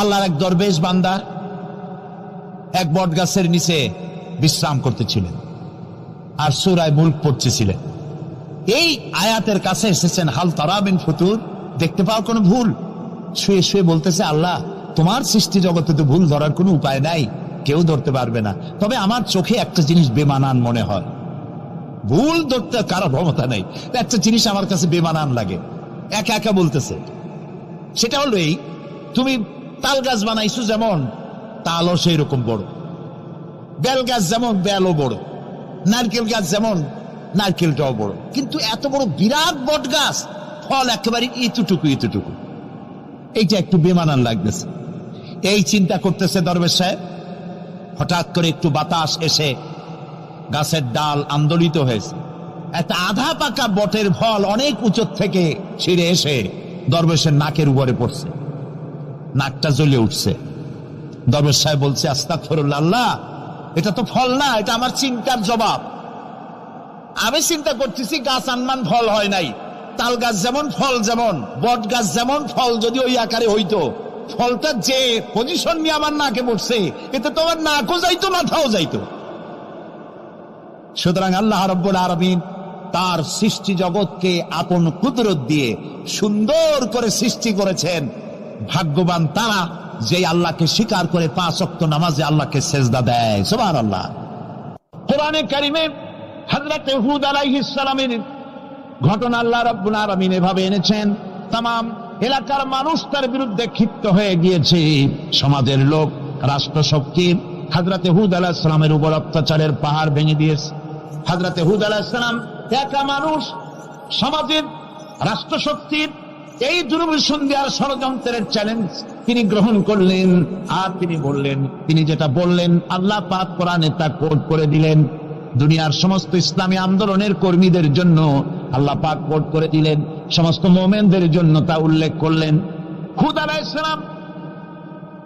আল্লাহর এক দরবেশ বান্দা এক বট গাছের নিচে বিশ্রাম করতেছিলেন আর সূরা মুলক পড়তেছিলেন। এই আয়াতের কাছে এসেছেন, হাল তারা মিন ফুতুর, দেখতে পাও কোনো ভুল? শুয়ে শুয়ে বলতেছে, আল্লাহ তোমার সৃষ্টি জগতে তো ভুল ধরার কোনো উপায় নাই, কেউ ধরতে পারবে না, তবে আমার চোখে একটা জিনিস বেমানান মনে হয়। ভুল ধরতে কারো ক্ষমতা নেই, একটা জিনিস আমার কাছে বেমানান লাগে। একা একা বলতেছে, সেটা হলো এই, তুমি তাল গাছ বানাইছো যেমন তালও সেই রকম বড়, বেল গাছ যেমন বেলও বড়, নারকেল গাছ যেমন নারকেলটাও বড়, কিন্তু এত বড় বিরাট বট গাছ ফল একেবারে এতটুকু এতটুকু, এইটা একটু বেমানান লাগতেছে। এই চিন্তা করতেছে দরবেশ সাহেব, হঠাৎ করে একটু বাতাস এসে গাছের ডাল আন্দোলিত হয়েছে, একটা আধা পাকা বটের ফল অনেক উঁচু থেকে ছিঁড়ে এসে দরবেশের নাকের উপরে পড়ছে, নাকটা জ্বলে উঠছে। দরবেশ সাহেব বলছে, আস্তাগফিরুল্লাহ, আল্লাহ এটা তো ফল না, এটা আমার চিন্তার জবাব। আমি চিন্তা করতেছি গাছ আনমান ফল হয় নাই, তাল গাছ যেমন ফল যেমন, বট গাছ যেমন ফল যদি ওই আকারে হইতো, ফলটা যে পজিশন নিয়ে আমার নাকে পড়ছে, এতে তো আমার নাকও যাইতো মাথাও যাইতো। সুতরাং আল্লাহ রাব্বুল আলামিন তার সৃষ্টি জগৎকে আপন কুদরত দিয়ে সুন্দর করে সৃষ্টি করেছেন। ভাগ্যবান তারা যে আল্লাহকে স্বীকার করে 5 ওয়াক্ত নামাজে আল্লাহকে সেজদা দেয়। সুবহানাল্লাহ। কোরআনে কারিমে হযরত হুদ আলাইহিস সালামের ঘটনা আল্লাহ রাব্বুল আলামিন এভাবে এনেছেন, तमाम এলাকার মানুষ তার বিরুদ্ধে ক্ষিপ্ত হয়ে গিয়েছে। সমাজের লোক, রাষ্ট্রশক্তি হযরত হুদ আলাইহিস সালামের উপর অত্যাচারের পাহাড় ভেঙে দিয়েছে। হযরত হুদ আলাইহিস সালাম একা মানুষ, সমাজের রাষ্ট্রশক্তির এই দুর্বিষণ দেওয়ার ষড়যন্ত্রের চ্যালেঞ্জ তিনি গ্রহণ করলেন। আর তিনি বললেন, তিনি যেটা বললেন আল্লাহ পাক কোরআনে তা কোট করে দিলেন। দুনিয়ার সমস্ত ইসলামী আন্দোলনের কর্মীদের জন্য আল্লাহ পাক কোট করে দিলেন, সমস্ত মুমিনদের জন্য তা উল্লেখ করলেন। হুদ আলাইহিস সালাম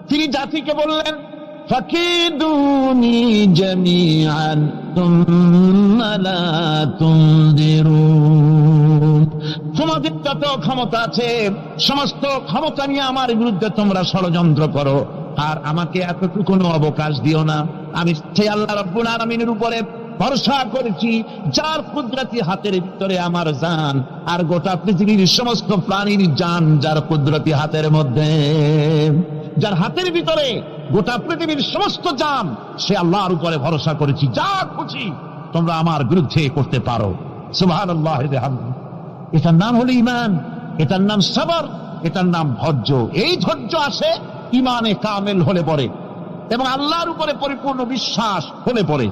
তিনি জাতিকে বললেন, ফাকিদুনি জামিআন তুম্মা লা তুনদিরুন, তোমাদের যত ক্ষমতা আছে সমস্ত ক্ষমতা নিয়ে আমার বিরুদ্ধে তোমরা ষড়যন্ত্র করো, আর আমাকে এতটুকু অবকাশ দিও না। আমি সেই আল্লাহ রাব্বুল আলামিনের উপরে ভরসা করেছি, যার কুদরতি হাতের ভিতরে আমার জান, আর গোটা পৃথিবীর সমস্ত প্রাণীর জান যার কুদরতি হাতের মধ্যে, যার হাতের ভিতরে গোটা পৃথিবীর সমস্ত জান, সে আল্লাহর উপরে ভরসা করেছি, যা খুশি তোমরা আমার বিরুদ্ধে করতে পারো। সুবহানাল্লাহ। এটার নাম হলো ঈমান, এটার নাম সবর, এটার নাম ধৈর্য। এই ধৈর্য আসে ঈমানে কামেল হলে পরে এবং আল্লাহর উপরে পরিপূর্ণ বিশ্বাস হলে পরে।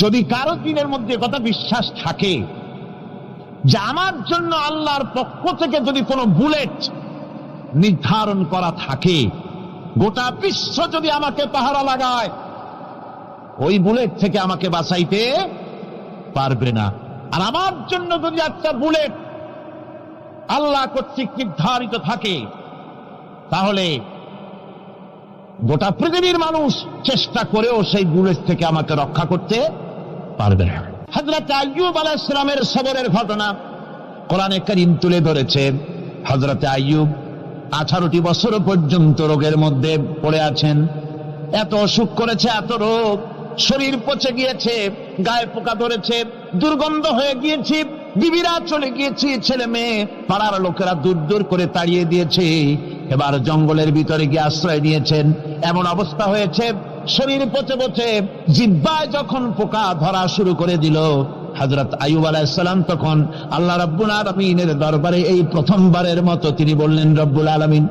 যদি কারো দিনের মধ্যে কথা বিশ্বাস থাকে যে আমার জন্য আল্লাহর পক্ষ থেকে যদি কোনো বুলেট নির্ধারণ করা থাকে, গোটা বিশ্ব যদি আমাকে পাহারা লাগায়, ওই বুলেট থেকে আমাকে বাঁচাইতে পারবে না। আর আমার জন্য যদি একটা বুলেট আল্লাহ কর্তৃক নির্ধারিত থাকে, তাহলে গোটা পৃথিবীর মানুষ চেষ্টা করেও সেই বুলেট থেকে আমাকে রক্ষা করতে পারবে না। হযরত আইয়ুব আলাইহিস সালামের সবরের ঘটনা কোরআনে কারীম তুলে ধরেছে। হযরত আইয়ুব 18টি বছর পর্যন্ত রোগের মধ্যে পড়ে আছেন। এত অসুখ করেছে, এত রোগ, শরীর পচে গিয়েছে, গায়ে পোকা ধরেছে, দুর্গন্ধ হয়ে গিয়েছে, বিবিরা চলে গিয়েছে, ছেলে মেয়ে পাড়ার লোকেরা দূর দূর করে তাড়িয়ে দিয়েছে। এবার জঙ্গলের ভিতরে গিয়ে আশ্রয় নিয়েছেন। এমন অবস্থা হয়েছে, শরীর পচে পচে জিহ্বায় যখন পোকা ধরা শুরু করে দিল, হযরত আইয়ুব আলাইহিস সালাম তখন আল্লাহ রাব্বুল আলামিনের দরবারে এই প্রথমবারের মতো তিনি বললেন, রব্বুল আলামিন,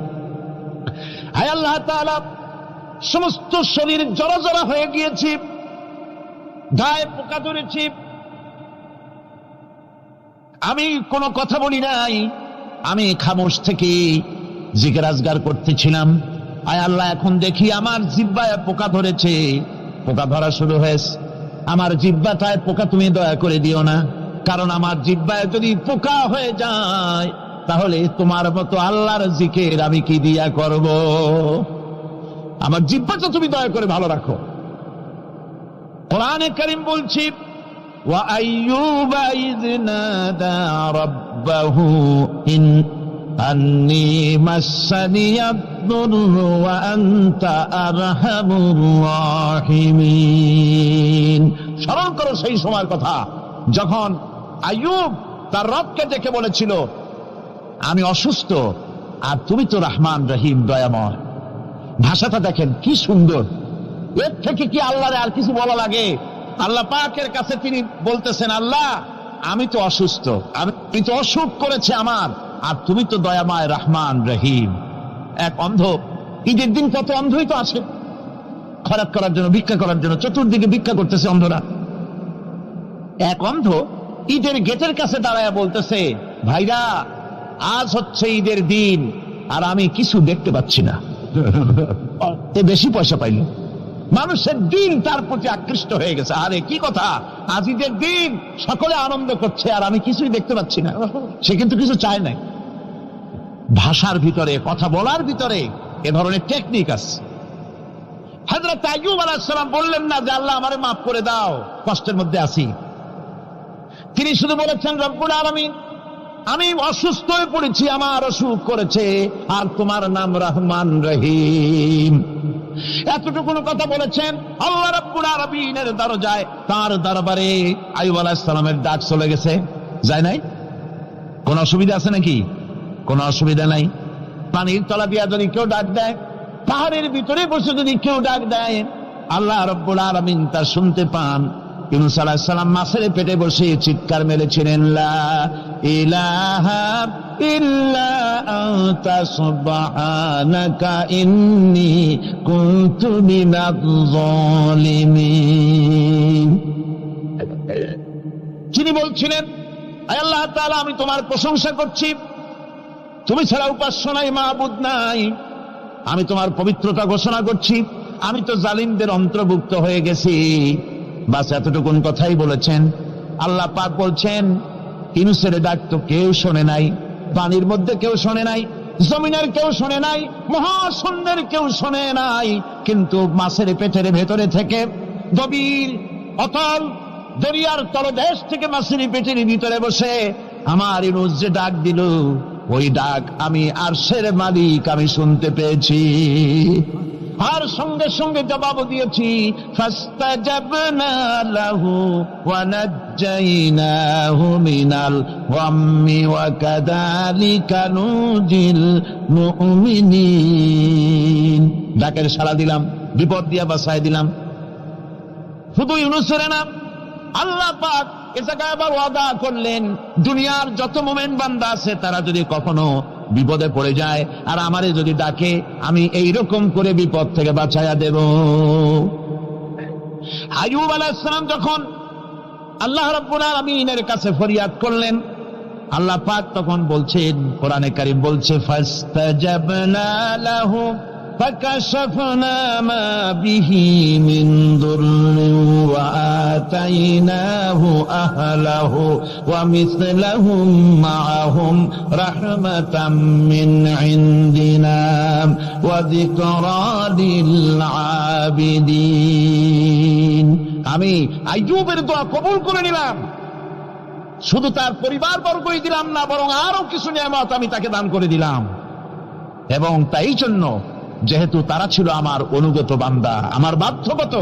হায় আল্লাহ তাআলা, সমস্ত শরীর জড়জড়া হয়ে গিয়েছে, গায়ে পোকা ধরেছে, আমি কোনো কথা বলি নাই, আমি খামোশ থেকে জিকির আজগার করতেছিলাম। আয় আল্লাহ, এখন দেখি আমার জিহ্বায় পোকা ধরেছে, পোকা ধরা শুরু হয়েছে, আমার জিহ্বাটায় পোকা তুমি দয়া করে দিও না, কারণ আমার জিহ্বায় যদি পোকা হয়ে যায় তাহলে তোমার মতো আল্লাহর জিকির আমি কি দিয়া করব? আমার জিহ্বাটা তুমি দয়া করে ভালো রাখো। কোরআনে কারীম বলছি, ওয়া আইয়ুবা ইয নাদা রাব্বাহু ইন আন্নী মাসসানিয়াদ-দুররু ওয়া আনতা আরহামুর রাহিমিন। স্মরণ করো সেই সময়ের কথা যখন আইয়ুব তার রবকে ডেকে বলেছিল, আমি অসুস্থ আর তুমি তো রহমান রহিম, দয়াময়। ভাষাটা দেখেন কি সুন্দর। এর থেকে কি আল্লাহরে আর কিছু বলা লাগে? আল্লাহ পাকের কাছে তিনি বলতেছেন, আল্লাহ আমি তো অসুস্থ, আমি তো অসুখ করেছে আমার, আর তুমি তো দয়াময় রহমান রহিম। এক অন্ধ, ঈদের দিন কত অন্ধই তো আছে খরাত করার জন্য, ভিক্ষা করার জন্য, চতুর্দিকে ভিক্ষা করতেছে অন্ধরা। এক অন্ধ ঈদের গেটের কাছে দাঁড়ায় বলতেছে, ভাইরা আজ হচ্ছে ঈদের দিন আর আমি কিছু দেখতে পাচ্ছি না। বেশি পয়সা পাইল, মানুষের দিন তার প্রতি আকৃষ্ট হয়ে গেছে। আরে কি কথা, আজ ঈদের দিন, সকলে আনন্দ করছে আর আমি কিছুই দেখতে পাচ্ছি না। সে কিন্তু কিছু চায় নাই। ভাষার ভিতরে, কথা বলার ভিতরে এ ধরনের টেকনিক আছে। হযরত আইয়ুব আলাইহিস সালাম বললেন না যে আল্লাহ আমারে মাফ করে দাও, কষ্টের মধ্যে আছি। তিনি শুধু বলেছেন, রব্বুল আলামিন আমি অসুস্থ হয়ে পড়েছি, আমার অসুখ করেছে, আর তোমার নাম রহমান রহিম। এতটুকু কথা বলেছেন। আল্লাহ রাব্বুল আলামিনের দরজায়, তার দরবারে আইয়ুব আলাইহিস সালামের ডাক চলে গেছে। যায় নাই? কোন অসুবিধা আছে নাকি? কোন অসুবিধা নাই। পানির তলা দিয়া যদি কেউ ডাক দেয়, পাহাড়ের ভিতরে বসে যদি কেউ ডাক দেয়, আল্লাহ রাব্বুল আলামিন তা শুনতে পান। ইউনূস আলাইহিস সালাম মাছের পেটে বসে চিৎকার মেরেছিলেন, লা ইলাহা ইল্লা আনতা সুবহানাকা ইন্নী কুনতু মিনাজ জালিমিন। তিনি বলছিলেন, আয় আল্লাহ তাআলা আমি তোমার প্রশংসা করছি, তুমি ছাড়া উপাস্য নাই, মাবুদ নাই। আমি তোমার পবিত্রতা ঘোষণা করছি, আমি তো জালিমদের অন্তর্ভুক্ত হয়ে গেছি। বাস এতটুকুন কথাই বলেছেন। আল্লাহ পাক বলছেন, ইউনূসের ডাক তো কেউ শোনে নাই, পানির মধ্যে কেউ শোনে নাই, জমিনের কেউ শোনে নাই, মহাশূন্যের কেউ শোনে নাই, কিন্তু মাছের পেটের ভেতরে থেকে, গভীর অতল দরিয়ার তলদেশ থেকে মাছের পেটের ভিতরে বসে আমার ইউনূস যে ডাক দিল, ওই ডাক আমি আরশের মালিক আমি শুনতে পেয়েছি, আর সঙ্গে সঙ্গে জবাব দিয়েছি। ফাস্তাজাবনা লাহু ওয়া নাজ্জাইনাহু মিনাল গাম্মি ওয়া কাযালিকা নুজিল মুমিনিন। ডাকের সাড়া দিলাম, বিপদ দিয়া বাঁচায় দিলাম। শুধু ইউনূসের না, আল্লাহ পাক এ জায়গায় আবার ওয়াদা করলেন, দুনিয়ার যত মুমিন বান্দা আছে তারা যদি কখনো বিপদে পড়ে যায় আর আমারে যদি ডাকে, আমি এইরকম করে বিপদ থেকে বাঁচাইয়া দেব। আইয়ুব আলাইহিস সালাম যখন আল্লাহ রাব্বুল আলামিনের কাছে ফরিয়াদ করলেন, আল্লাহ পাক তখন বলছেন, কোরআনে কারীম বলছে, ফাস্তাজাবনা লাহু ফাকাশাফনা মা বিহি মিন দুররিন ওয়া আতাইনাহু আহলাহু ওয়া মিসলাহুম মাআহুম রাহমাতাম মিন ইনদিনা ওয়া যিকরা লিল আবিদিন। আমি আইয়ুবের দোয়া কবুল করে নিলাম, শুধু তার পরিবার বর্গই দিলাম না, বরং আরো কিছু নিয়ামত আমি তাকে দান করে দিলাম। এবং তাই জন্য যেহেতু তারা ছিল আমার অনুগত বান্দা, আমার বাধ্যগত,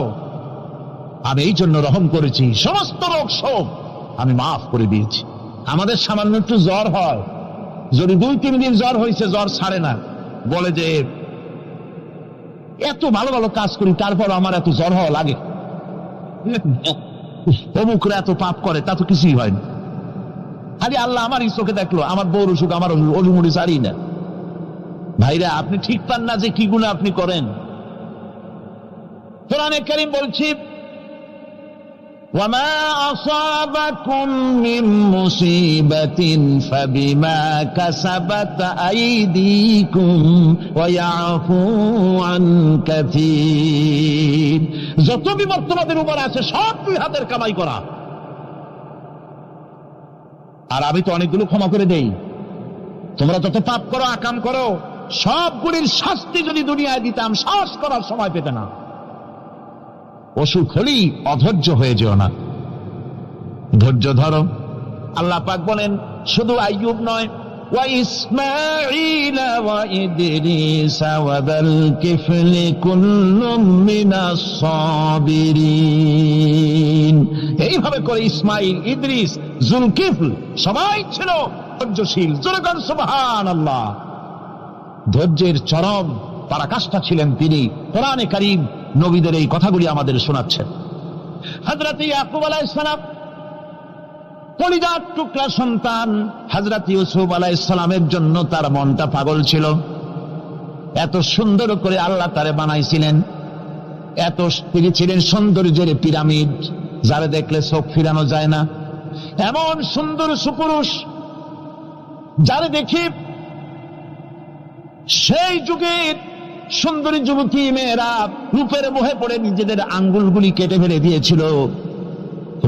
আমি এই জন্য রহম করেছি, সমস্ত রোগ শোক আমি মাফ করে দিয়েছি। আমাদের সামান্য একটু জ্বর হয়, যদি 2-3 দিন জ্বর হয়েছে, জ্বর ছাড়ে না, বলে যে এত ভালো ভালো কাজ করি তারপর আমার এত জ্বর হওয়া লাগে, অমুকরা এত পাপ করে, তা তো কিছুই হয়নি। খালি আল্লাহ আমার চোখে দেখলো, আমার বউর অসুখ, আমার অজুমুড়ি ছাড়ি না। ভাইরা, আপনি ঠিক পান না যে কি গুনাহ আপনি করেন। কোরআনে কারীম বলছি, ওয়ামা আসাবাকুম মিন মুসিবাতিন ফাবিমা কাসাবাত আইদিকুম ওয়া ইয়াফু আন কাসীর। যত বিপদ তোমাদের উপর আছে সব 2 হাতের কামাই করা, আর আমি তো অনেকগুলো ক্ষমা করে দেই। তোমরা যত পাপ করো, আকাম করো, সবগুলির শাস্তি যদি দুনিয়ায় দিতাম, শ্বাস করার সময় পেতে না। অসুখ হলেই অধৈর্য হয়ে যেও না, ধৈর্য ধরো। আল্লাহ পাক বলেন, শুধু আইয়ুব নয়, وإسماعيل وإدريس وذا الكفل كل من الصابرين। এইভাবে করে ইসমাইল, ইদ্রিস, জুলকিফল সবাই ছিল ধৈর্যশীল। জোরে বলেন সুবহানাল্লাহ। ধৈর্যের চরম পরাকাষ্ঠা ছিলেন তিনি। কোরআনে কারীম নবীদের এই কথাগুলি আমাদের শোনাচ্ছেন। হযরত ইয়াকুব আলাইহিস সালাম কলিজার টুকরা সন্তান হযরত ইউসুফ আলাইহিস সালামের জন্য তার মনটা পাগল ছিল। এত সুন্দর করে আল্লাহ তারে বানাইছিলেন, এত তিনি ছিলেন সৌন্দর্যের পিরামিড, যারা দেখলে চোখ ফিরানো যায় না। এমন সুন্দর সুপুরুষ যারা দেখি সেই যুগের সুন্দরী যুবতী মেয়েরা রূপের মোহে পড়ে নিজেদের আঙ্গুলগুলি কেটে ফেলে দিয়েছিল।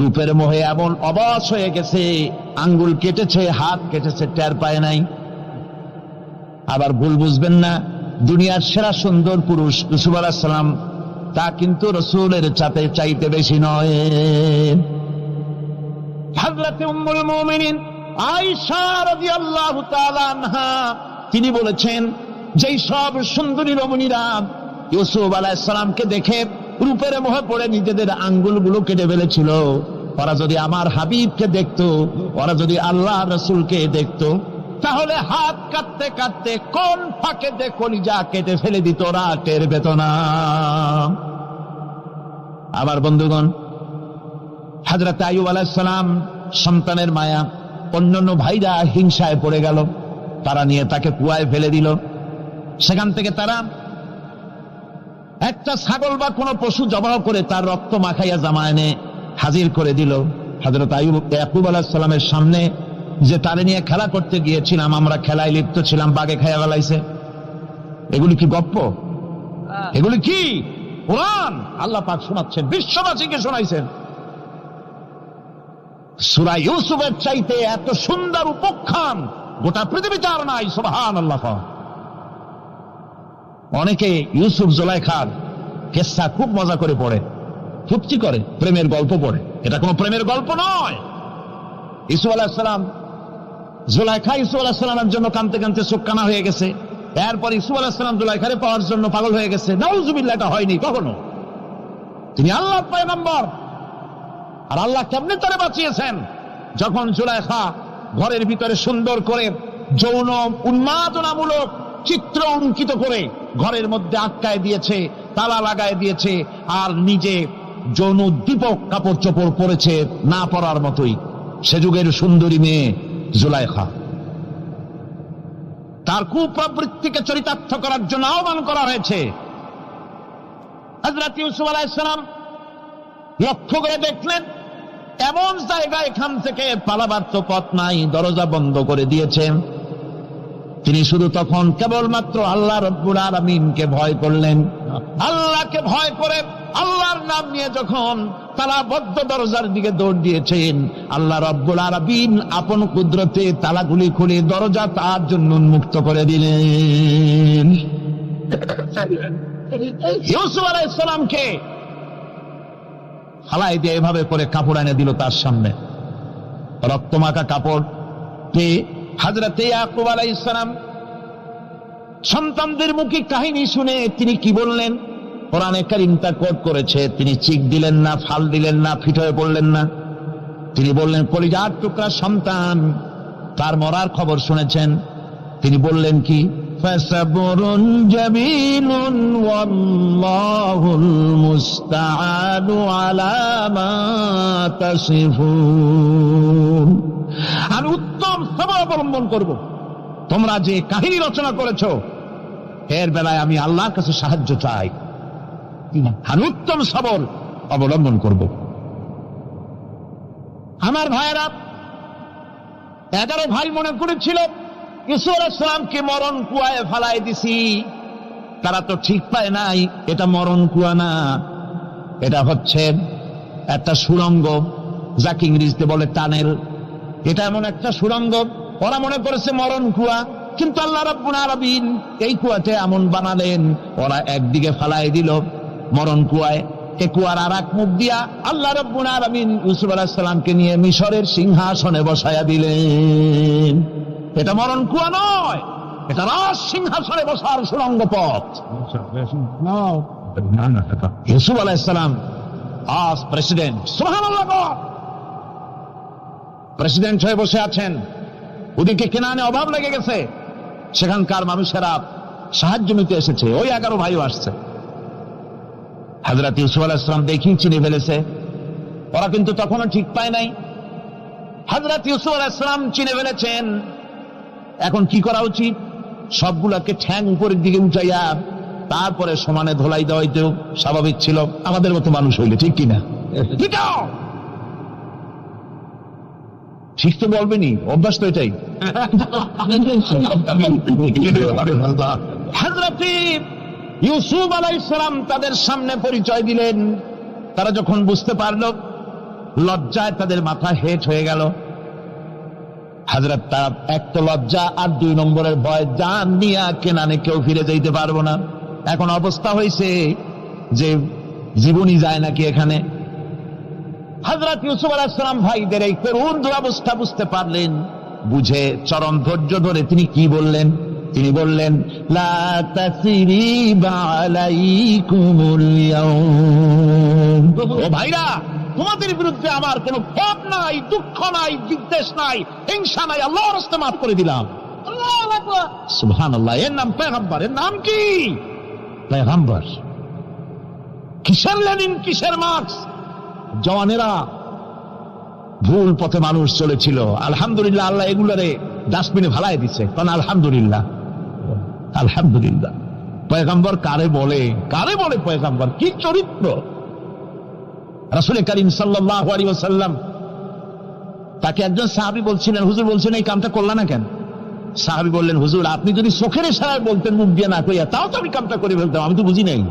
রূপের মোহে এমন অবশ হয়ে গেছে, আঙ্গুল কেটেছে, হাত কেটেছে, টের পায় নাই। আবার ভুল বুঝবেন না, দুনিয়ার সেরা সুন্দর পুরুষ ইউসুফ আলাইহিস সালাম, তা কিন্তু রাসূলের চাইতে বেশি নয়। হযরত উম্মুল মুমিনিন আয়েশা রাদিয়াল্লাহু তাআলা আনহা তিনি বলেছেন, যেই সব সুন্দরী রমণীরা ইউসুফ আলাইহিস সালামকে দেখে রূপের মোহে পড়ে নিজেদের আঙ্গুলগুলো কেটে ফেলেছিল, ওরা যদি আমার হাবিবকে দেখতো, ওরা যদি আল্লাহ রাসূলকে দেখতো, তাহলে হাত কাটতে কাটতে কোন ফাঁকে দিয়ে কলিজা কেটে ফেলে দিত, ওরা টের পেত না। আমার বন্ধুগণ, হযরত আইয়ুব আলাইহিস সালাম সন্তানের মায়া, অন্যান্য ভাইরা হিংসায় পড়ে গেল, তারা নিয়ে তাকে কুয়ায় ফেলে দিল। সেখান থেকে তারা একটা ছাগল বা কোনো পশু জবাহ করে তার রক্ত মাখাইয়া জামা এনে হাজির করে দিল হযরত ইয়াকুব আলাইহিস সালামের সামনে, যে তারে নিয়ে খেলা করতে গিয়েছিলাম, আমরা খেলায় লিপ্ত ছিলাম, বাগে খাইয়া ফেলাইছে। এগুলি কি গপ্প? এগুলি কি কোরআন? আল্লাহ পাক শোনাচ্ছেন, বিশ্ববাসীকে শোনাইছেন। সূরা ইউসুফের চাইতে এত সুন্দর উপাখ্যান গোটা পৃথিবীতে আর নাই। সুবহানাল্লাহ। অনেকে ইউসুফ জুলাইখার কিসসা খুব মজা করে পড়ে, ফুর্তি করে, প্রেমের গল্প পড়ে। এটা কোনো প্রেমের গল্প নয়। ইউসুফ আলাইহিস সালাম, জুলাইখা ইউসুফ আলাইহিস সালামের জন্য কাঁদতে কাঁদতে চোখ কানা হয়ে গেছে। এরপর ইউসুফ আলাইহিস সালাম জুলাইখারে পাওয়ার জন্য পাগল হয়ে গেছে। নাউজুবিল্লাহ, এটা হয়নি কখনো। তিনি আল্লাহর পয়গম্বর, আর আল্লাহ কেমনে তারে বাঁচিয়েছেন? যখন জুলাইখা ঘরের ভিতরে সুন্দর করে যৌন উন্মাদনামূলক চিত্র অঙ্কিত করে ঘরের মধ্যে আটকায় দিয়েছে, তালা লাগায় দিয়েছে, আর নিজে যৌন উদ্দীপক কাপড় চোপড় পরেছে না পরার মতোই। সে যুগের সুন্দরী মেয়ে জুলাইখা, তার কুপ্রবৃত্তিকে চরিতার্থ করার জন্য আহ্বান করা হয়েছে। হযরত ইউসুফ আলাইহিস সালাম লক্ষ্য করে দেখলেন এমন জায়গা, এখান থেকে পালাবার তো পথ নাই, দরজা বন্ধ করে দিয়েছেন। তিনি শুধু তখন কেবলমাত্র আল্লাহ রব্বুল আলামিনকে ভয় করলেন। আল্লাহকে ভয় করে আল্লাহর নাম নিয়ে যখন তালাবদ্ধ দরজার দিকে দৌড় দিয়েছেন, আল্লাহ রব্বুল আলামিন আপন কুদরতে তালাগুলি খুলে দরজা তার জন্য উন্মুক্ত করে দিলেন। ইউসুফ আলাইহিস সালামকে ফালাই দিয়ে এভাবে করে কাপড় এনে দিল তার সামনে, রক্তমাখা কাপড় পেয়ে হযরত ইয়াকুব আলাইহিস সালাম সন্তানদের মুখে কাহিনী শুনে তিনি কি বললেন? কোরআনে কারীম তা কোট করেছে। তিনি চিক দিলেন না, ফাল দিলেন না, ফিট হয়ে পড়লেন না। তিনি বললেন, কলিজার টুকরা সন্তান তার মরার খবর শুনেছেন। তিনি বললেন কি? ফাসাবরুন জামিলুন ওয়াল্লাহুল মুস্তাআনু আলা মা তাসিফুন। আমি উত্তম সবর অবলম্বন করব। তোমরা যে কাহিনী রচনা করেছো এর বেলায় আমি আল্লাহর কাছে সাহায্য চাই। আমি উত্তম সবর অবলম্বন করব। আমার ভাইয়েরা, 11 ভাই মনে করেছিল ইউসুফ আলাইহিস সালামকে মরণ কুয়ায় ফালাই দিছি। তারা তো ঠিক পায় নাই এটা মরণ কুয়া না, এটা হচ্ছে একটা সুড়ঙ্গ, যাকে ইংরেজিতে বলে টানেল। এটা এমন একটা সুড়ঙ্গ, ওরা মনে করেছে মরণ কুয়া। কিন্তু আল্লাহ রাব্বুল আলামিন এই কুয়াতে এমন বানালেন, ওরা একদিকে ফালাই দিল মরণ কুয়ায়, এ কুয়ার আর এক মুখ দিয়া আল্লাহ রাব্বুল আলামিন ইউসুফ আলাইহিস সালামকে নিয়ে মিশরের সিংহাসনে বসায়া দিলেন। এটা মরণ কুয়া নয়, এটা রাজ সিংহাসনে বসার সুড়ঙ্গ পথ। ইউসুফ আলাইহিস সালাম আজ প্রেসিডেন্ট, সুবহানাল্লাহ, প্রেসিডেন্ট হয়ে বসে আছেন। ওদিকে কেনানে অভাব লেগে গেছে, সেখানকার মানুষেরা সাহায্য নিতে এসেছে, ওই 11 ভাইও আসছে। হযরত ইউসুফ আলাইহিস সালাম দেখি চিনে ফেলেছে, ওরা কিন্তু তখনও ঠিক পায় নাই। হযরত ইউসুফ আলাইহিস সালাম চিনে ফেলেছেন, এখন কি করা উচিত? সবগুলাকে ঠ্যাং উপরের দিকে উঠাইয়া তারপরে সমানে ধোলাই দেওয়াই তো স্বাভাবিক ছিল, আমাদের মতো মানুষ হইলে, ঠিক কিনা? ঠিক তো বলবেনি, অভ্যাস তো এটাই। হযরত ইউসুফ আলাইহিস সালাম তাদের সামনে পরিচয় দিলেন। তারা যখন বুঝতে পারল, লজ্জায় তাদের মাথা হেট হয়ে গেল। হযরত তার এক তো লজ্জা, আর 2 নম্বরের ভয়, জান নিয়া কেনানে কেউ ফিরে যাইতে পারবো না। এখন অবস্থা হয়েছে যে জীবনই যায় নাকি এখানে। হযরত ইউসুফ আলাইহিস সালাম ভাইদের এই করুণ দুরবস্থা বুঝতে পারলেন, বুঝে চরম ধৈর্য ধরে তিনি কি বললেন? তিনি বললেন, লা তাসরিবা আলাইকুমুল ইয়াউম, ও ভাইরা, তোমাদের বিরুদ্ধে আমার কোনো ক্ষোভ নাই, দুঃখ নাই, বিদ্বেষ নাই, হিংসা নাই, আল্লাহর রাস্তে মাফ করে দিলাম। আল্লাহু আকবার, সুবহানাল্লাহ। এর নাম পয়গম্বর। এর নাম কি? পয়গম্বর। কিসের লেনিন, কিসের মার্কস? জওয়ানেরা, ভুল পথে মানুষ চলেছিল, আলহামদুলিল্লাহ আল্লাহ এগুলারে ডাস্টবিনে ভালাই দিছে, কারণ আলহামদুলিল্লাহ, আলহামদুলিল্লাহ। পয়গম্বর কারে বলে, কারে বলে পয়গম্বর? কি চরিত্র! রাসূল করিম সাল্লাল্লাহু আলাইহি ওয়াসাল্লাম তাকে একজন সাহাবী বলছিলেন, হুজুর বলছেন এই কামটা করলা না কেন? সাহাবী বললেন, হুজুর আপনি যদি চোখের ইশারায় বলতেন, মুখ দিয়ে না কইয়া, তাও তো আমি কামটা করে ফেলতাম, আমি তো বুঝি নাই।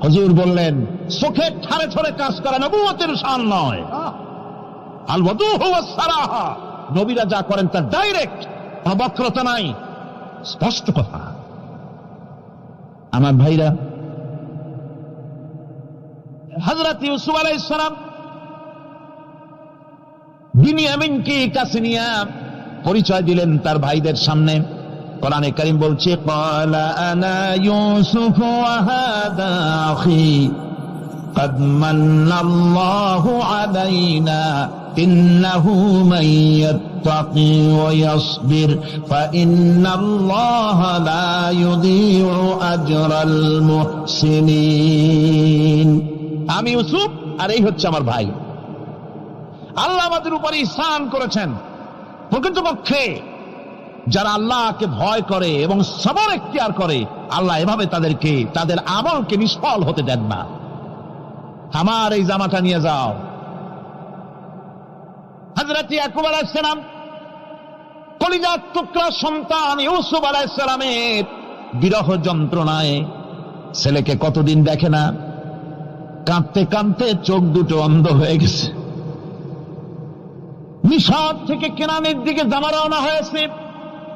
হুজুর বললেন, চোখের ঠারে ঠারে কাজ করা নবুয়তের শান নয়। আল ওয়াদুহু ওয়াস সারাহা, নবীরা যা করেন তা ডাইরেক্ট, কোনো বক্রতা নাই, স্পষ্ট কথা। আমার ভাইরা, হযরত ইউসুফ আলাইহিস সালাম বিনিয়ামিনকে কাছে নিয়ে পরিচয় দিলেন তার ভাইদের সামনে। কোরআনে কারীম বলছে, ক্বালা আনা ইউসুফ ওয়া হাদা আখি قد من الله علينا إنه من يتقي ويصبر فإن الله لا يضيع أجر المحسنين। আমি ইউসুফ, আর এই হচ্ছে আমার ভাই। আল্লাহ আমাদের উপর ইহসান করেছেন। প্রকৃতপক্ষে যারা আল্লাহকে ভয় করে এবং সবর এখতিয়ার করে, আল্লাহ এভাবে তাদেরকে, তাদের আমলকে নিষ্ফল হতে দেন না। আমার এই জামাটা নিয়ে যাও। হযরত ইয়াকুব আলাইহিস সালাম, কলিজার টুকরা সন্তান ইউসুফ আলাইহিস সালামের বিরহ যন্ত্রণায় ছেলেকে কতদিন দেখে না, কাঁদতে কাঁদতে চোখ দুটো অন্ধ হয়ে গেছে। মিশর থেকে কেনানের দিকে জামা রওনা হয়েছে।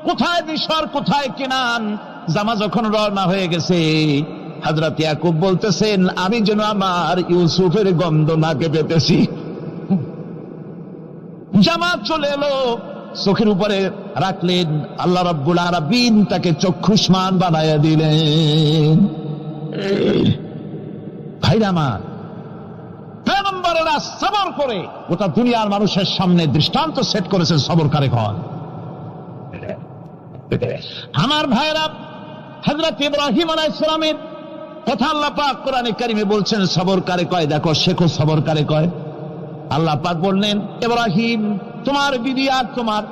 কোথায় মিশর, কোথায় কেনান? জামা যখন রওনা হয়ে গেছে, হযরত ইয়াকুব বলতেছেন, আমি যেন আমার ইউসুফের গন্ধ নাকে পেতেছি। জামা চলে এলো, চোখের উপরে রাখলেন, আল্লাহ রাব্বুল আলামিন তাকে চক্ষুষ্মান বানাইয়া দিলেন। ভাইরা আমার, পয়গম্বরেরা সবর করে গোটা দুনিয়ার মানুষের সামনে দৃষ্টান্ত সেট করেছেন সবরকারী হন। আমার ভাইরা, হযরত ইব্রাহিম আলাইহিস সালামের কথা আল্লাহ পাক কোরআনে কারিমে বলছেন, সবরকারী কয়, দেখো শেখো সবরকারী কয়। আল্লাহ পাক বললেন, ইব্রাহিম তোমার বিবি আর তোমার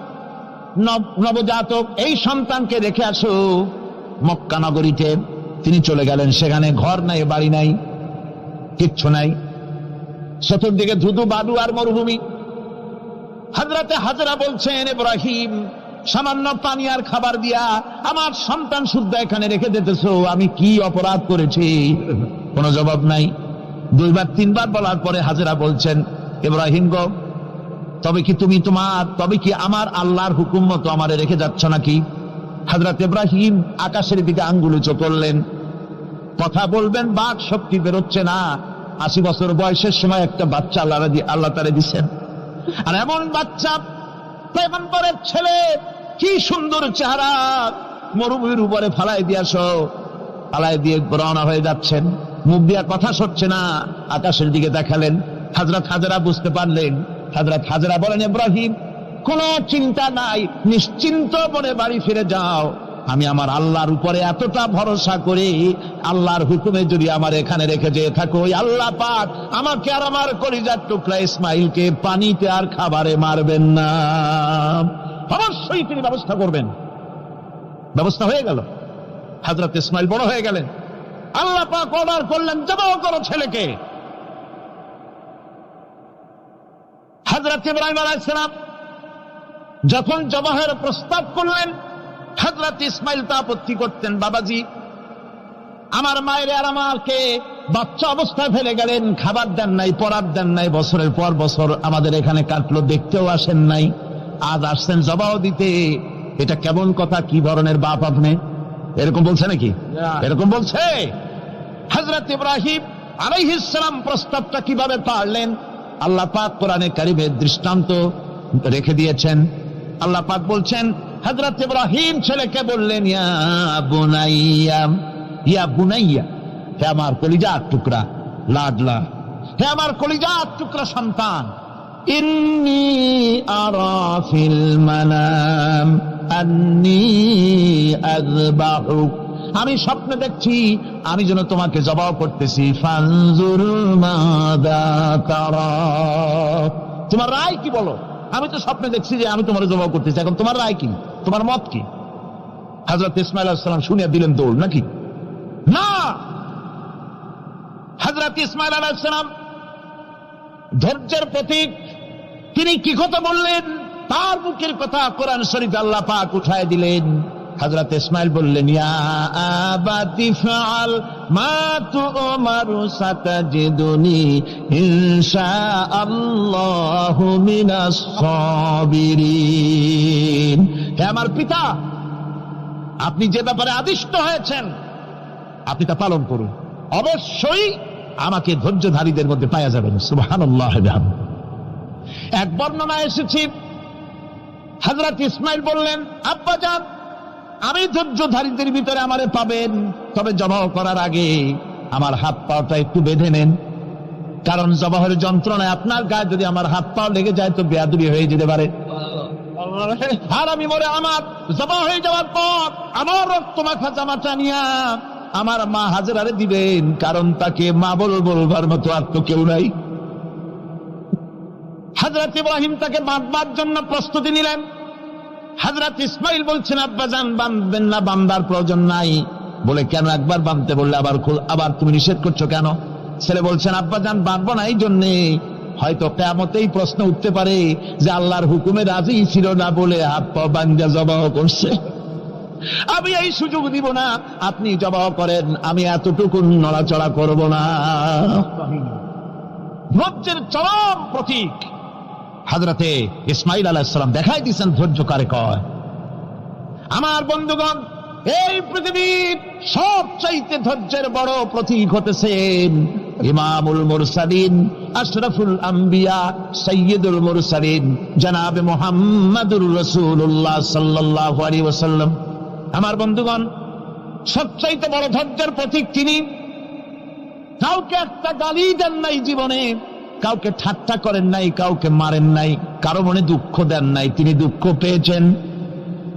নবজাতক এই সন্তানকে রেখে আসো মক্কা নগরীতে। তিনি চলে গেলেন, সেখানে ঘর নাই, বাড়ি নাই, কিচ্ছু নাই, চতুর্দিকে ধুধু বালু আর মরুভূমি। হযরতে হাজরা বলছেন, ইব্রাহিম সামান্য পানি আর খাবার দিয়া আমার সন্তান শুদ্ধ এখানে রেখে দিতেছো, আমি কি অপরাধ করেছি? কোনো জবাব নাই। 2বার 3বার বলার পরে হাজরা বলছেন, ইব্রাহিম গো, তবে কি আমার আল্লাহর হুকুম মতো আমারে রেখে যাচ্ছ নাকি? হযরত ইব্রাহিম আকাশের দিকে আঙ্গুল উঁচু করলেন। কথা বলবেন, বাক শক্তি বেরোচ্ছে না। 80 বছর বয়সের সময় একটা বাচ্চা আল্লাহ তারে দিচ্ছেন। আর এমন বাচ্চা, পয়গম্বরের ছেলে, কি সুন্দর চেহারা, মরুভূমির উপরে ফালাই দিয়াছো, ফালাই দিয়ে রওনা হয়ে যাচ্ছেন, মুখ দিয়া কথা সরছে না, আকাশের দিকে দেখালেন। হযরত হাজেরা বুঝতে পারলেন। হযরত হাজেরা বলেন, ইব্রাহিম কোনো চিন্তা নাই, নিশ্চিন্ত মনে বাড়ি ফিরে যাও। আমি আমার আল্লাহর উপরে এতটা ভরসা করি, আল্লাহর হুকুমে যদি আমার এখানে রেখে যেয়ে থাকো, ওই আল্লাহ পাক আমাকে আর আমার কলিজার টুকরা ইসমাইলকে পানিতে আর খাবারে মারবেন না, অবশ্যই তিনি ব্যবস্থা করবেন। ব্যবস্থা হয়ে গেল। হযরত ইসমাইল বড় হয়ে গেলেন। আল্লাহ পাক অর্ডার করলেন, জবাহ করো ছেলেকে। হযরত ইব্রাহিম আলাইহিস সালাম যখন জবাহের প্রস্তাব করলেন, হযরত ইসমাইল তা আপত্তি করতেন, বাবাজি আমার মায়ের আর আমাকে বাচ্চা অবস্থায় ফেলে গেলেন, খাবার দেন নাই, পরার দেন নাই, বছরের পর বছর আমাদের এখানে কাটলো, দেখতেও আসেন নাই, আজ আসছেন জবাহ দিতে, এটা কেমন কথা, কি ধরনের বাপ আপনি? এরকম বলছে নাকি? এরকম বলছে। হযরত ইব্রাহিম আলাইহিস সালাম প্রস্তাবটা কিভাবে পারলেন? আল্লাহ পাক কোরআনে কারিমে দৃষ্টান্ত রেখে দিয়েছেন। আল্লাহ পাক বলছেন, হযরত ইব্রাহিম ছেলেকে বললেন, ইয়া বুনাইয়া, ইয়া বুনাইয়া, হে আমার কলিজার টুকরা লাডলা, হে আমার কলিজার টুকরা সন্তান, ইন্নী আরা ফিল মানাম আন্নী আযবাহুক, আমি স্বপ্নে দেখছি আমি যেন তোমাকে জবাহ করতেছি, ফানজুর মাযা তারা, তোমার রায় কি বলো? আমি তো স্বপ্নে দেখছি যে আমি তোমার জবাহ করতেছি, এখন তোমার রায় কি, তোমার মত কি? হযরত ইসমাঈল আলাইহিস সালাম শুনিয়া দিলেন দৌড়, নাকি না? হযরত ইসমাঈল আলাইহিস সালাম ধৈর্যের প্রতীক, তিনি কি কথা বললেন? তার মুখের কথা কোরআন শরীফে আল্লাহ পাক উঠায় দিলেন। হযরত ইসমাঈল বললেন, ইয়া আবাতি ফাআল মা তু'মারু সাতাজিদুনি ইনশাআল্লাহু মিনাস সাবিরিন, হে আমার পিতা, আপনি যে ব্যাপারে আদিষ্ট হয়েছেন আপনি তা পালন করুন, অবশ্যই আমাকে ধৈর্যধারীদের মধ্যে পাওয়া যাবেন। সুবহানাল্লাহ। এক বর্ণনায় এসেছে, হযরত ইসমাঈল বললেন, আব্বাজান আমি ধৈর্যধারীদের ভিতরে আমারে পাবেন, তবে জবাহ করার আগে আমার হাত পাটা একটু বেঁধে নেন, কারণ জবাহের যন্ত্রণায় আপনার গায়ে যদি আমার হাত পা লেগে যায় তো বেয়াদবি হয়ে যেতে পারে, আর আমি মরে আমার জবাহ হয়ে যাওয়ার পর আমার রক্ত মাখা জামাটা নিয়া আমার মা হাজেরারে দিবেন, কারণ তাকে মা বলবার মতো আর তো কেউ নাই। হযরত ইব্রাহিম তাকে বাঁধবার জন্য প্রস্তুতি নিলেন। হযরত ইসমাঈল বলছেন, আব্বাজান বাঁধবেন না, বাঁধার প্রয়োজন নাই। বলে, কেন? একবার বাঁধতে বললে আবার তুমি নিষেধ করছো কেন? ছেলে বলছেন, আব্বাজান বাঁধবো না এই জন্যে, হয়তো কিয়ামতেই প্রশ্ন উঠতে পারে যে আল্লাহর হুকুমে রাজি ছিল না বলে হাত পা বাঁধা জবাহ করছে, আমি এই সুযোগ দিব না, আপনি জবাহ করেন, আমি এতটুকু নড়াচড়া করব না। ধৈর্যের চরম প্রতীক হযরতে ইসমাঈল আলাইহিস সালাম দেখাই দিয়েছেন ধৈর্য কারে কয়। আমার বন্ধুগণ, এই পৃথিবীর সবচাইতে ধৈর্যের বড় প্রতীক হতেছেন ইমামুল মুরসালিন, আশরাফুল আম্বিয়া, সাইয়্যিদুল মুরসালিন, জনাবে মুহাম্মাদুর রাসূলুল্লাহ সাল্লাল্লাহু আলাইহি ওয়াসাল্লাম। আমার বন্ধুগণ, সবচাইতে বড় ধৈর্যের প্রতীক তিনি। কাউকে একটা গালি দেন নাই জীবনে, কাউকে ঠাট্টা করেন নাই, কাউকে মারেন নাই, কারো মনে দুঃখ দেন নাই, তিনি দুঃখ পেয়েছেন,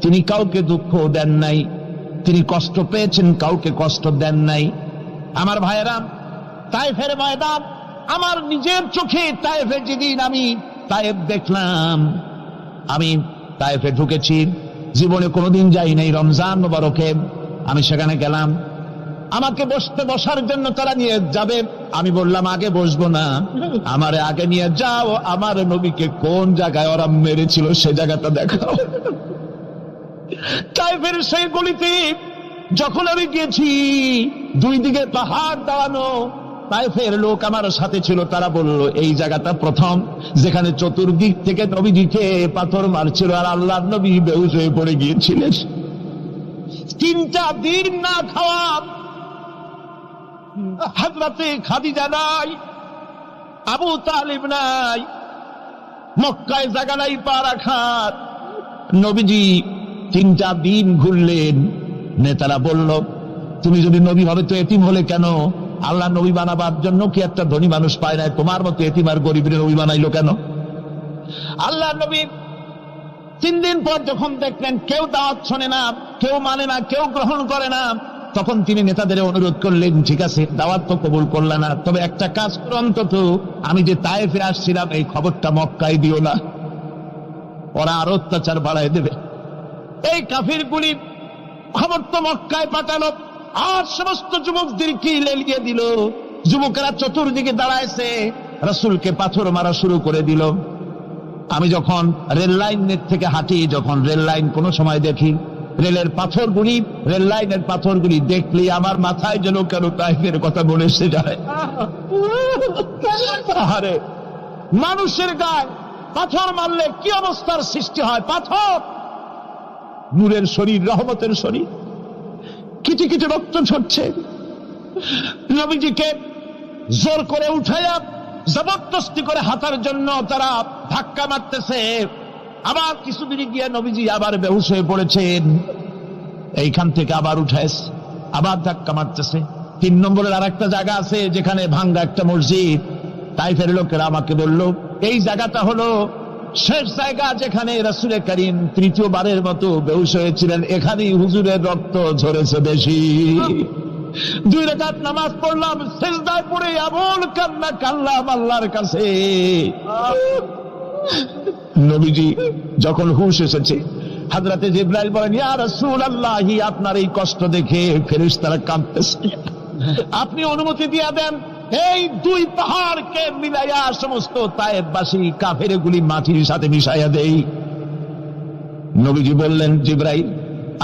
তিনি কাউকে দুঃখ দেন নাই, তিনি কষ্ট পেয়েছেন, কাউকে কষ্ট দেন নাই। আমার ভাইয়েরা, তায়েফের ময়দান, আমার নিজের চোখে তায়েফে যেদিন আমি তায়েফ দেখলাম, আমি তায়েফে ঢুকেছি, জীবনে কোনোদিন যাই নাই, রমজান মোবারকে আমি সেখানে গেলাম, আমাকে বসার জন্য তারা নিয়ে যাবে, আমি বললাম আগে বসবো না, আমারে আগে নিয়ে যাও, আমার নবীকে কোন জায়গায় ওরা মেরেছিল সে জায়গাটা দেখাও। তায়েফের সেই গলিতে যখন আমি গেছি, দুই দিকে পাহাড় দাঁড়ানো, তায়েফের লোক আমার সাথে ছিল, তারা বলল এই জায়গাটা প্রথম যেখানে চতুর্দিক থেকে নবীজিকে পাথর মারছিল আর আল্লাহর নবী বেহুশ হয়ে পড়ে গিয়েছিলেন। 3টা দিন না খাওয়া, হযরতে খাদিজা নাই, আবু তালিব নাই, মক্কায় জায়গা নাই পা রাখার, নবীজি 3টা দিন ঘুরলেন। নেতারা বলল, তুমি যদি নবী হবে তো এতিম হলে কেন? আল্লাহ নবী বানাবার জন্য কি একটা ধনী মানুষ পায় না? তোমার মতো এতিম আর গরিবের নবী বানাইলো কেন? আল্লাহ নবী 3 দিন পর যখন দেখলেন কেউ দাওয়াত শোনে না, কেউ মানে না, কেউ গ্রহণ করে না, তখন তিনি নেতাদের অনুরোধ করলেন, ঠিক আছে দাওয়াত তো কবুল করলে না, তবে একটা কাজ করো, অন্তত আমি যে তায়েফে আসছিলাম এই খবরটা মক্কায় দিও না, ওরা আরো অত্যাচার বাড়ায় দেবে। এই কাফিরগুলি খবর তো মক্কায় পাঠালো, আর সমস্ত যুবকদেরকে লেলিয়ে দিল। যুবকেরা চতুর্দিকে দাঁড়াইছে, রাসূলকে পাথর মারা শুরু করে দিল। আমি যখন রেল লাইনের থেকে হাঁটি, যখন রেল লাইন কোনো সময় দেখি, রেলের পাথরগুলি, রেল লাইনের পাথরগুলি দেখলে আমার মাথায় যেন কেন তাইফের কথা মনে এসে যায়। আরে মানুষের গায়ে পাথর মারলে কি অবস্থার সৃষ্টি হয়! পাথর নূরের শরীর, রহমতের শরীর, কিটি কিটি রক্ত ঝরছে। নবীজিকে জোর করে উঠাইয়া জবরদস্তি করে হাঁটার জন্য তারা ধাক্কা মারতেছে। আবার কিছুদিন গিয়ে নবীজি আবার বেহুশ হয়ে পড়েছেন, এইখান থেকে আবার উঠাইছে, আবার ধাক্কা মারতেছে। 3 নম্বরের আর একটা জায়গা আছে যেখানে ভাঙ্গা একটা মসজিদ। তাইফের লোকেরা আমাকে বলল, এই জায়গাটা হলো শেষ জায়গা যেখানে রাসূল করিম 3য়-বারের মতো বেহুশ হয়েছিলেন, এখানেই হুজুরের রক্ত ঝরেছে বেশি। 2 রাকাত নামাজ পড়লাম, সিজদায় পড়ে এমন কান্না কাঁদলাম আল্লাহর কাছে। নবীজি যখন হুঁশ এসেছে, হযরতে জিবরাইল বলেন, ইয়া রাসূলুল্লাহ, আপনার এই কষ্ট দেখে ফেরেশতারা কাঁদতেছে, আপনি অনুমতি দিয়ে দেন এই 2 পাহাড়কে মিলাইয়া সমস্ত তায়েফবাসী কাফেরগুলি মাটির সাথে মিশাইয়া দেই। নবীজি বললেন, জিবরাইল,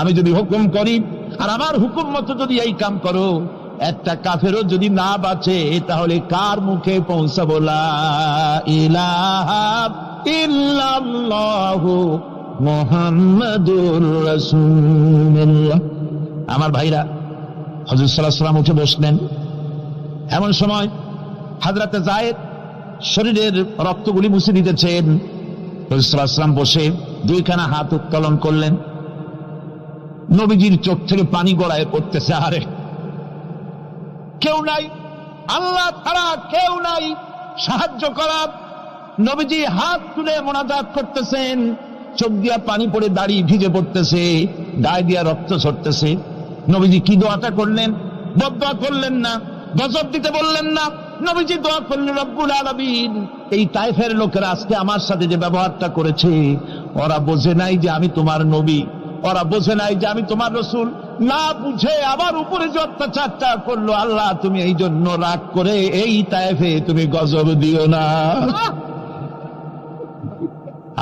আমি যদি হুকুম করি আর আমার হুকুম মতো যদি এই কাম করো, একটা কাফেরও যদি না বাঁচে তাহলে কার মুখে পৌঁছাবো লা ইলাহা ইল্লাল্লাহু মুহাম্মাদুর রাসূলুল্লাহ। আমার ভাইরা, হযরত সাল্লাল্লাহু আলাইহি ওয়াসাল্লাম উঠে বসলেন। এমন সময় হযরতে যায়েদ শরীরের রক্তগুলি মুছে দিতেছেন। হযরত সাল্লাল্লাহু আলাইহি ওয়াসাল্লাম বসে 2খানা হাত উত্তোলন করলেন। নবীজির চোখ থেকে পানি গড়ায় পড়তেছে। আরে কেউ নাই, আল্লাহ ছাড়া কেউ নাই সাহায্য করার। নবীজি হাত তুলে মোনাজাত করতেছেন, চোখ দিয়া পানি পড়ে দাড়ি ভিজে পড়তেছে, গায়ে দিয়া রক্ত ঝরতেছে। নবীজি কি দোয়াটা করলেন? বদদোয়া করলেন না, গজব দিতে বললেন না। নবীজি দোয়া করলেন, রব্বুল আলামিন, এই তায়েফের লোকেরা আজকে আমার সাথে যে ব্যবহারটা করেছে, ওরা বোঝে নাই যে আমি তোমার নবী, ওরা বোঝে নাই যে আমি তোমার রাসূল। না বুঝে আবার উপরে যে অত্যাচারটা করলো, আল্লাহ তুমি এই জন্য রাগ করে এই তায়েফে তুমি গজব দিও না।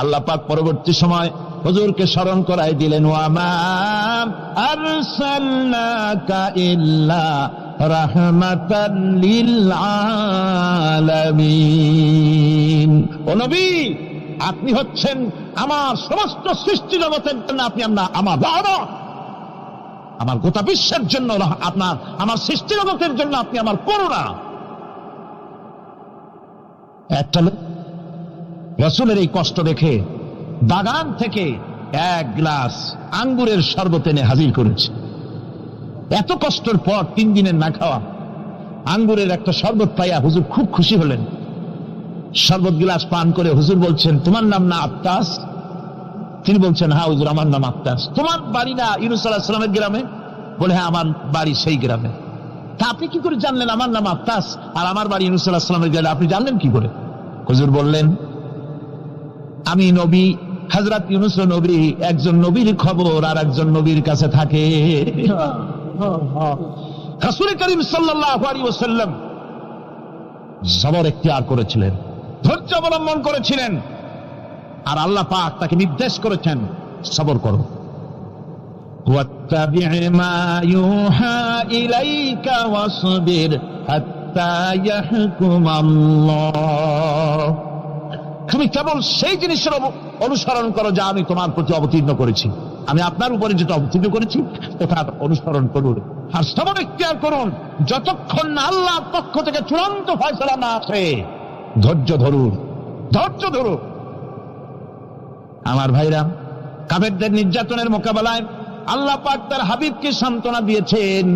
আল্লাহ পাক পরবর্তী সময় হুজুরকে স্মরণ করাই দিলেন, ওয়া মা আরসালনাকা ইল্লা রাহমাতাল লিল আলামিন। ও নবী, আপনি হচ্ছেন আমার সমস্ত সৃষ্টি জগতের জন্য, আপনি আমার গোটা বিশ্বের জন্য, আপনার আমার সৃষ্টি জগতের জন্য আপনি আমার করুণা। একটা লোক রাসূলের এই কষ্ট দেখে বাগান থেকে 1 গ্লাস আঙ্গুরের শরবত এনে হাজির করেছে। এত কষ্টের পর 3 দিনের না খাওয়া আঙ্গুরের একটা শরবত পাইয়া হুজুর খুব খুশি হলেন। শরবত গ্লাস পান করে হুজুর বলছেন, তোমার নাম না আত্তাস? তিনি বলছেন, হ্যাঁ হুজুর, আমার নাম আত্তাস। তোমার বাড়ি না ইউনূস আলাইহিস সালামের গ্রামে? বলে, হ্যাঁ আমার বাড়ি সেই গ্রামে। তা আপনি কি করে জানলেন আমার নাম আত্তাস আর আমার বাড়ি ইউনূস আলাইহিস সালামের গ্রামে? আপনি জানলেন কি করে? হুজুর বললেন, আমি নবী, হযরত ইউনূস নবী, একজন নবীর খবর আর একজন নবীর কাছে থাকে। রাসূল করিম সাল্লাল্লাহু আলাইহি ওয়াসাল্লাম সবর ইখতিয়ার করেছিলেন, ধৈর্য অবলম্বন করেছিলেন, আর আল্লাহ পাক তাকে নির্দেশ করেছেন, সবর করো। ওয়াত্তাবি' মা ইউহা ইলাইকা ওয়াসবির হাত্তা ইয়াহকুম আল্লাহ। তুমি কেবল সেই জিনিসের অনুসরণ করো যা আমি তোমার প্রতি অবতীর্ণ করেছি। আমি আপনার উপরে যেটা অবতীর্ণ করেছি ওটার অনুসরণ করুন, আর সবর ইখতিয়ার করুন যতক্ষণ না আল্লাহর পক্ষ থেকে চূড়ান্ত ফয়সালা না আসে। ধৈর্য ধরুন, ধৈর্য ধরুন। আমার ভাইরা, কাফেরদের নির্যাতনের মোকাবেলায় আল্লাহ পাক তার হাবিবকে সান্ত্বনা দিয়েছেন।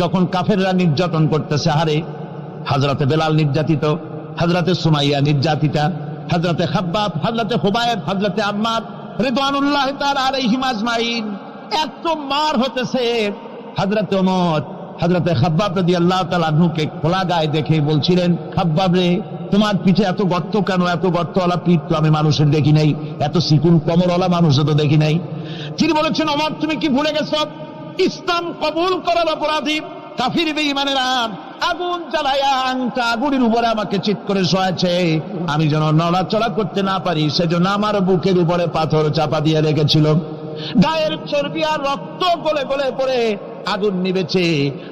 যখন কাফেররা নির্যাতন করতেছে, হারে হযরতে বেলাল নির্যাতিত, হযরতে সুমাইয়া নির্যাতিতা, হযরতে খাব্বাব, হযরতে হুবায়ব, হযরতে আম্মার রিদওয়ানুল্লাহ তাআলা আলাইহিম আজমাইন, এত মার হতেছে। হযরতে ওমর হযরতে খাব্বাব রাদিয়াল্লাহু তাআলা আনহুকে খোলা গায়ে দেখে বলছিলেন, খাব্বাব রে, তোমার পিঠে এত গর্ত কেন? এত গর্তওয়ালা পিঠ তো আমি মানুষের দেখি নাই, এত চিকুন কোমরওয়ালা মানুষও তো দেখি নাই। তিনি বলেছেন, ওমর তুমি কি ভুলে গেছো? ইসলাম কবুল করার অপরাধী কাফির বেঈমানেরা আগুন জ্বালায়া আংটা আগুনের উপরে আমাকে চিৎ করে শোয়াছে। আমি যেন নড়াচড়া করতে না পারি, সেজন্য আমার বুকের উপরে পাথর চাপা দিয়ে রেখেছিল। গায়ের চর্বি আর রক্ত গলে গলে পড়ে আগুন নিবেছে,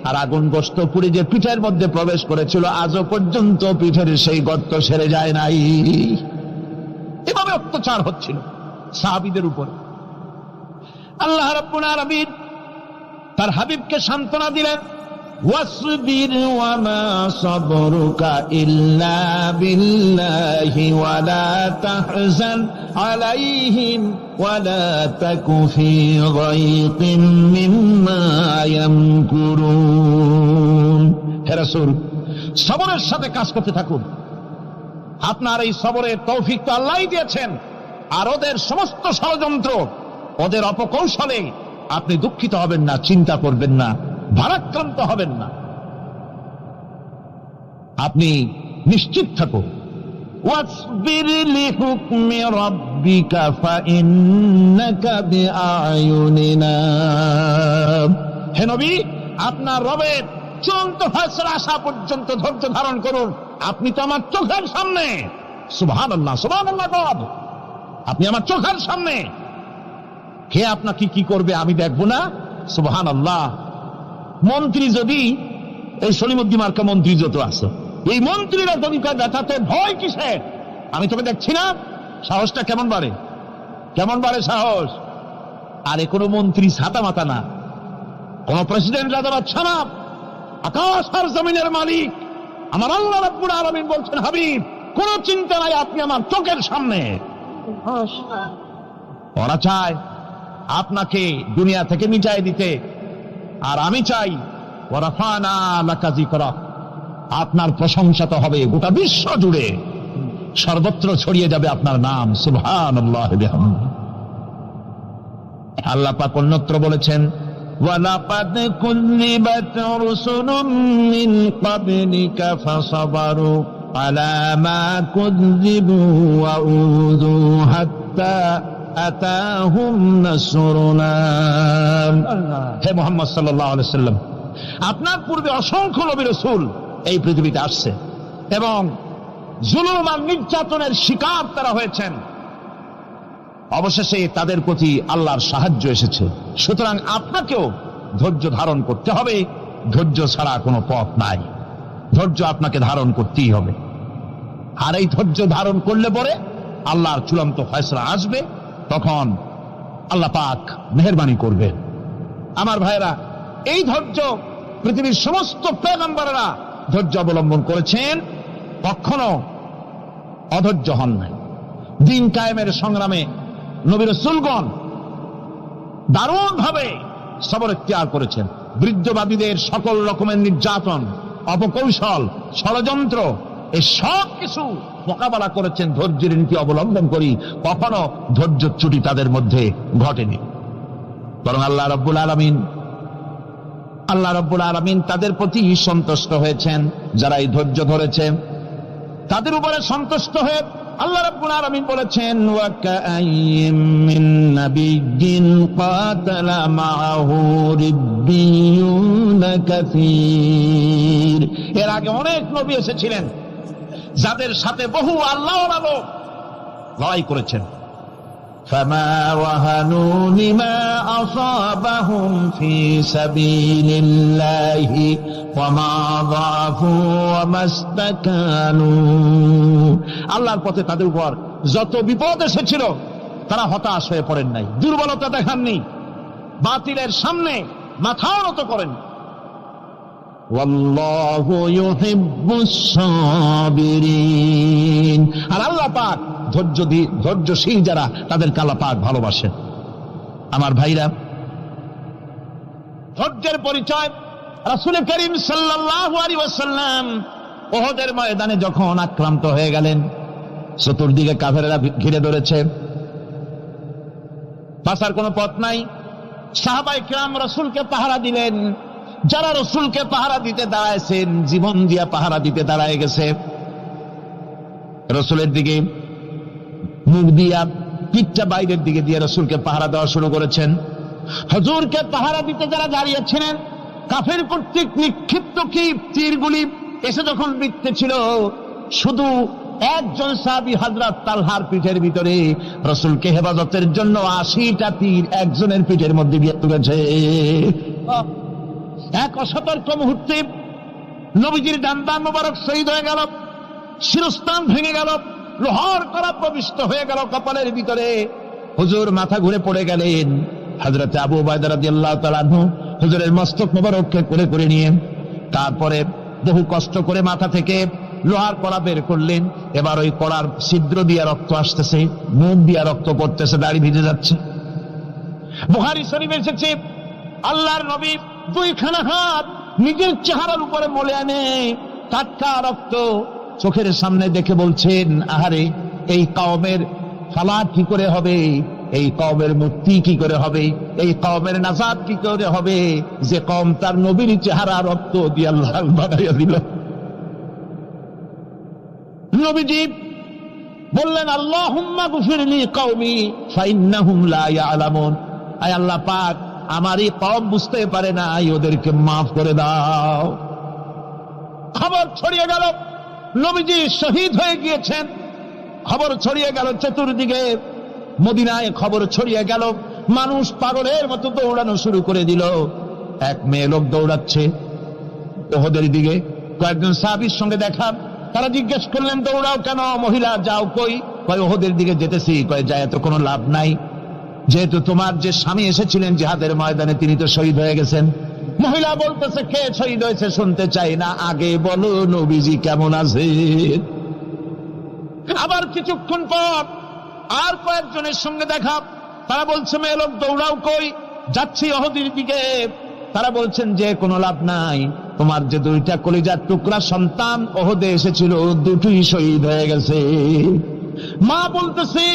আর আগুন গোশত পুড়ে যে পিঠের মধ্যে প্রবেশ করেছিল, আজও পর্যন্ত পিঠের সেই গর্ত সেরে যায় নাই। এভাবে অত্যাচার হচ্ছিল সাহাবীদের উপর। আল্লাহ রাব্বুল আলামিন তার হাবিবকে সান্ত্বনা দিলেন, ওয়াসবির ওয়ামা সাবরুকা ইল্লা বিল্লাহি ওয়ালা তাহজান আলাইহিম ওয়ালা তাকু ফি গায়তিন মিম্মা ইয়ামকুরুন। হে রাসূল, সবরের সাথে কাজ করতে থাকুন। আপনার এই সবরের তৌফিক তো আল্লাহই দিয়েছেন, আর ওদের সমস্ত ষড়যন্ত্র, ওদের অপকৌশলে আপনি দুঃখিত হবেন না, চিন্তা করবেন না, ভারাক্রান্ত হবেন না। আপনি নিশ্চিত থাকুন। ওয়াসবির লিহুকমি রাব্বিকা ফাইন্নাকা বিআয়ুনিনা। হে নবী, আপনার রবের চূড়ান্ত ফয়সালা আসা পর্যন্ত ধৈর্য ধারণ করুন। আপনি তো আমার চোখের সামনে। সুবহানাল্লাহ, সুবহানাল্লাহ। গড, আপনি আমার চোখের সামনে। কে আপনাকে কি করবে আমি দেখবো না? সুবহানাল্লাহ। মন্ত্রী যদি, এই সলিমুদ্দিন মার্কা মন্ত্রী যত আছে, এই মন্ত্রীরা যদি ব্যথাতে ভয় কিসে? আমি তোকে দেখছি না? সাহসটা কেমন বাড়ে, কেমন বাড়ে সাহস। আরে কোন মন্ত্রী ছাতা মাতা না, কোন প্রেসিডেন্ট রাজা বাদশা না, আকাশ আর জমিনের মালিক আমার আল্লাহ রাব্বুল আলামিন বলছেন, হাবিব কোন চিন্তা নাই, আপনি আমার চোখের সামনে। ওরা চায় আপনাকে দুনিয়া থেকে মিটাই দিতে, আর আমি চাই ওয়ারাফানা লাকা যিকরাক, আপনার প্রশংসা তো হবে গোটা বিশ্ব জুড়ে, সর্বত্র ছড়িয়ে যাবে আপনার নাম। সুবহানাল্লাহি বিহামদিহি। আল্লাহ পাক অন্যত্র বলেছেন, ওয়ালাকাদ কুযযিবাত রুসুলুম মিন ক্বাবলিকা ফাসাবারু আলা মা কুযযিবু ওয়া উযু হাত্তা আতাহুম নাসরুনা। হে মুহাম্মদ সাল্লাল্লাহু আলাইহি ওয়াসাল্লাম, আপনার পূর্বে অসংখ্য নবী রাসূল এই পৃথিবীতে আসছে এবং জুলুম আর নির্যাতনের শিকার তারা হয়েছেন। অবশেষে তাদের প্রতি আল্লাহর সাহায্য এসেছে। সুতরাং আপনাকেও ধৈর্য ধারণ করতে হবে। ধৈর্য ছাড়া কোনো পথ নাই, ধৈর্য আপনাকে ধারণ করতেই হবে। আর এই ধৈর্য ধারণ করলে পরে আল্লাহর চূড়ান্ত ফয়সালা আসবে, তখন আল্লাহ পাক মেহেরবানি করবেন। আমার ভাইরা, এই ধৈর্য পৃথিবীর সমস্ত পয়গম্বররা ধৈর্য অবলম্বন করেছেন, কখনো অধৈর্য হন নাই। দিন কায়েমের সংগ্রামে নবী রাসূলগণ দারুণ ভাবে সবর ইখতিয়ার করেছেন। বৃদ্ধবাদীদের সকল রকমের নির্যাতন, অপকৌশল, ষড়যন্ত্র, এই সব কিছু মোকাবেলা করেছেন ধৈর্যের নীতি অবলম্বন করি। কখনো ধৈর্য ত্রুটি তাদের মধ্যে ঘটেনি, বরং আল্লাহ রাব্বুল আলামিন তাদের প্রতি সন্তুষ্ট হয়েছেন। যারা এই ধৈর্য ধরেছে তাদের উপরে সন্তুষ্ট হয়ে আল্লাহ রাব্বুল আলামিন বলেছেন, ওয়া কাআইয়িম মিন নাবিয়্যিন কাতালা মাআহু রিব্বিয়ুন কাসীর। এর আগে অনেক নবী এসেছিলেন যাদের সাথে বহু আল্লাহওয়ালা লোক লড়াই করেছেন। ফামা ওয়াহানু লিমা আসাবাহুম ফি সাবিলিল্লাহি ওয়া মা যাফু ওয়া মাস্তাকানু। আল্লাহর পথে তাদের উপর যত বিপদ এসেছিল তারা হতাশ হয়ে পড়েন নাই, দুর্বলতা দেখাননি, বাতিলের সামনে মাথাও নত করেন। ওয়াল্লাহু ইউহিব্বুস সাবিরিন। আর আল্লাহ পাক ধৈর্যশীল যারা, তাদেরকে আল্লাহ পাক ভালোবাসেন। আমার ভাইরা, ধৈর্যের পরিচয় রাসূল করিম সাল্লাল্লাহু আলাইহি ওয়াসাল্লাম উহুদের ময়দানে যখন আক্রান্ত হয়ে গেলেন, চতুর্দিকে কাফেররা ঘিরে ধরেছে, বাঁচার কোনো পথ নাই। সাহাবায়ে কেরাম রাসূলকে পাহারা দিলেন। যারা রাসূলকে পাহারা দিতে দাঁড়াইছেন, জীবন দিয়া পাহারা দিতে দাঁড়ায় গেছে, রাসূলের দিকে মুখ দিয়া, পিঠটা বাইরের দিকে দিয়ে রাসূলকে পাহারা দেওয়া শুরু করেছেন। হুজুরকে পাহারা দিতে যারা দাঁড়িয়েছিলেন, কাফের কর্তৃক নিক্ষিপ্ত কি তীরগুলি এসে যখন বিঁধতেছিল, শুধু একজন সাহাবী হযরত তালহার পিঠের ভিতরে রাসূলকে হেফাজতের জন্য 80টা তীর একজনের পিঠের মধ্যে দিয়ে ঢুকেছে। এক অসতর্ক মুহূর্তে নবীজির ডান্ডা মোবারক শহীদ হয়ে গেল, শিরস্থান ভেঙে গেল, লোহার কড়া প্রবিষ্ট হয়ে গেল কপালের ভিতরে। হুজুর মাথা ঘুরে পড়ে গেলেন। হযরত আবু উবাইদা রাদিয়াল্লাহু তাআলা আনহু হুজুরের মস্তক মোবারককে করে করে নিয়ে তারপরে বহু কষ্ট করে মাথা থেকে লোহার কড়া বের করলেন। এবার ওই কড়ার ছিদ্র দিয়ে রক্ত আসতেছে, মুখ দিয়ে রক্ত পড়তেছে, দাড়ি ভিজে যাচ্ছে। বুখারী শরীফে এসেছে, আল্লাহর নবী দুইখানা হাত নিজের চেহারার উপরে মলে আনে, টাটকা রক্ত চোখের সামনে দেখে বলছেন, আহারে, এই কওমের ফালাত কি করে হবে, এই কওমের মুক্তি কি করে হবে, এই কওমের নাজাত কি করে হবে, যে কওম তার নবীর চেহারা রক্ত দিয়ে আল্লাহ বানাইয়া দিল। নবীজি বললেন, আল্লাহুম্মা গফিরলি কওমি ফাইন্নাহুম লা ইয়ালামুন, আয় আল্লাহ পাক, আমার এই কওম বুঝতে পারে না, ওদেরকে মাফ করে দাও। খবর ছড়িয়ে গেল নবীজি শহীদ হয়ে গিয়েছেন। খবর ছড়িয়ে গেল চতুর্দিকে, মদিনায় খবর ছড়িয়ে গেল। মানুষ পাগলের মতো দৌড়ানো শুরু করে দিল। এক মেয়ে লোক দৌড়াচ্ছে উহুদের দিকে, কয়েকজন সাহাবীর সঙ্গে দেখা। তারা জিজ্ঞেস করলেন, দৌড়াও কেন মহিলা, যাও কই? কয় উহুদের দিকে যেতেছি। কয় যায় তো কোনো লাভ নাই, যেহেতু তোমার যে স্বামী এসেছিলেন জিহাদের ময়দানে তিনি তো শহীদ হয়ে গেছেন। মহিলা বলতেছে, কে শহীদ হয়েছে শুনতে চাই না, আগে বলো নবীজি কেমন আছে। আবার কিছুক্ষণ পর আর কয়েকজনের সঙ্গে দেখা। তারা বলছে, মেয়ে লোক দৌড়াও কই? যাচ্ছি উহুদের দিকে। তারা বলছেন যে কোনো লাভ নাই, তোমার যে দুইটা কলিজার টুকরা সন্তান উহুদে এসেছিল দুটোই শহীদ হয়ে গেছে। মা বলতেছে,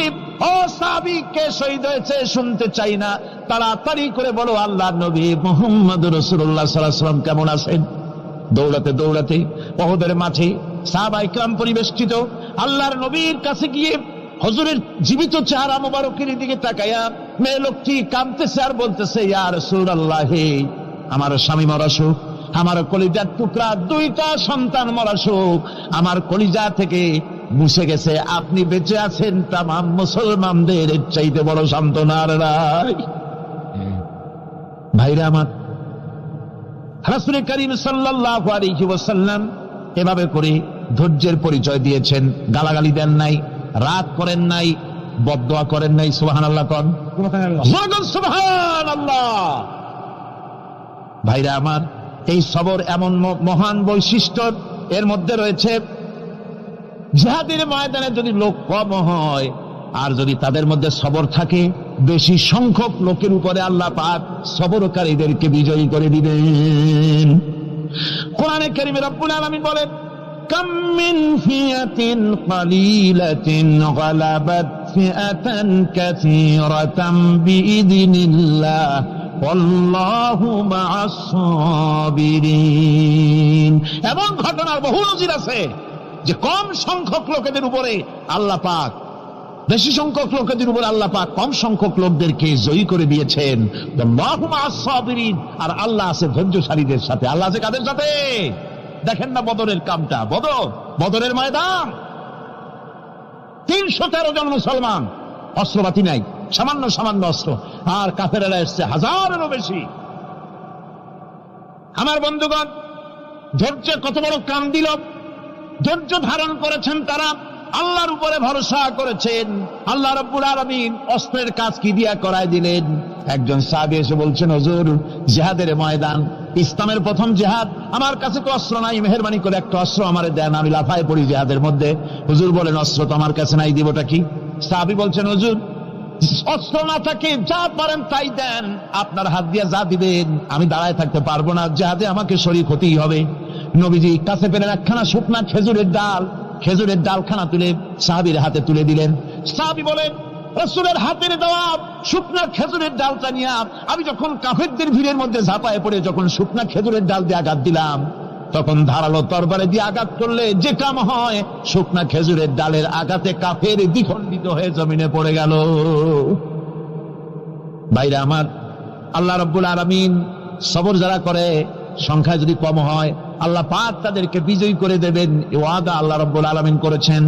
ও সাহাবী, কে শহীদ হয়েছে শুনতে চাই না, তাড়াতাড়ি করে বলো আল্লাহর নবী মুহাম্মদুর রাসূলুল্লাহ সাল্লাল্লাহু আলাইহি ওয়াসাল্লাম কেমন আছেন। দৌড়াতে দৌড়াতে উহুদের মাঠে সাহাবায়ে কেরাম পরিবেষ্টিত। আল্লাহর নবীর কাছে গিয়ে হুজুরের জীবিত চেহারা মোবারকের দিকে তাকায়া মেয়ে লোকটি কাঁদতেছে আর বলতেছে, ইয়া রাসূলুল্লাহ, আমার স্বামী মরা শোক, আমার কলিজার টুকরা দুইটা সন্তান মরা শোক আমার কলিজা থেকে মুছে গেছে, আপনি বেঁচে আছেন, তামাম মুসলমানদের চাইতে বড় সান্ত্বনার রায়। ভাইরা আমার, রাসূল করিম সাল্লাল্লাহু আলাইহি ওয়াসাল্লাম এভাবে করে ধৈর্যের পরিচয় দিয়েছেন। গালাগালি দেন নাই, রাগ করেন নাই, বদদোয়া করেন নাই। সুবহানাল্লাহ কোন, সুবহানাল্লাহ। ভাইরা আমার, এই সবর এমন মহান বৈশিষ্ট্য এর মধ্যে রয়েছে। জিহাদের ময়দানে যদি লোক কম হয় আর যদি তাদের মধ্যে সবর থাকে, বেশি সংখ্যক লোকের উপরে আল্লাহ পাক সবরকারীদেরকে বিজয়ী করে দিবেন। কোরআনে কারীমে রব্বুল আলামিন বলেন, কাম মিন ফিয়াতিন কালিলাতিন গালাবাত ফিআতান কাসীরাতাম বিইذনিল্লাহ আল্লাহু মা'আস সাবিরিন। এমন ঘটনার বহু নজির আছে যে কম সংখ্যক লোকেদের উপরে আল্লাহ পাক, বেশি সংখ্যক লোকেদের উপর আল্লাহ পাক কম সংখ্যক লোকদেরকে জয়ী করে দিয়েছেন। আল্লাহু মা'আস সাবিরিন, আর আল্লাহ আছে ধৈর্যশালীদের সাথে। আল্লাহ আছে কাদের সাথে? দেখেন না বদরের কামটা, বদরের ময়দান, 313 জন মুসলমান, অস্ত্রপাতি নাই, সামান্য সামান্য অস্ত্র, আর কাফেরেরা এসছে হাজারেরও বেশি। আমার বন্ধুগণ, ধৈর্য কত বড় কাম দিল, ধৈর্য ধারণ করেছেন তারা, আল্লাহর উপরে ভরসা করেছেন। আল্লাহ রাব্বুল আলামিন অস্ত্রের কাজ কি দিয়া করায় দিলেন। একজন সাহাবী এসে বলছেন, হুজুর, জিহাদের ময়দান, ইসলামের প্রথম জিহাদ, আমার কাছে তো অস্ত্র নাই, মেহেরবানি করে একটা অস্ত্র আমারে দেন, আমি লাফায় পড়ি জিহাদের মধ্যে। হুজুর বলেন, অস্ত্র তো আমার কাছে নাই, দিবটা কি? সাহাবী বলছেন, হুজুর, অস্ত্র না থাকে যা পারেন তাই দেন, আপনার হাত দিয়ে যা দিবেন আমি দাঁড়ায় থাকতে পারবো না, যাহাতে আমাকে শরীক হতেই হবে। নবীজি কাছে পেলেন একখানা শুকনা খেজুরের ডালখানা তুলে সাহাবীর হাতে তুলে দিলেন। সাহাবী বলেন, রাসূলের হাতের দেওয়া শুকনা খেজুরের ডালটা নিয়ে আমি যখন কাফেরদের ভিড়ের মধ্যে ঝাঁপায় পড়ে যখন শুকনা খেজুরের ডাল দিয়ে আঘাত দিলাম, তখন ধারালো তরবারে দিয়ে আঘাত করলে যে কাম হয়, শুকনা খেজুরের ডালের আঘাতে কাফের দ্বিখণ্ডিত হয়ে জমিনে পড়ে গেল। ভাইরা আমার, আল্লাহ রাব্বুল আলামিন সবর যারা করে সংখ্যা যদি কম হয়, আল্লাহ পাক তাদেরকে বিজয়ী করে দেবেন, এই ওয়াদা আল্লাহ রাব্বুল আলামিন করেছেন।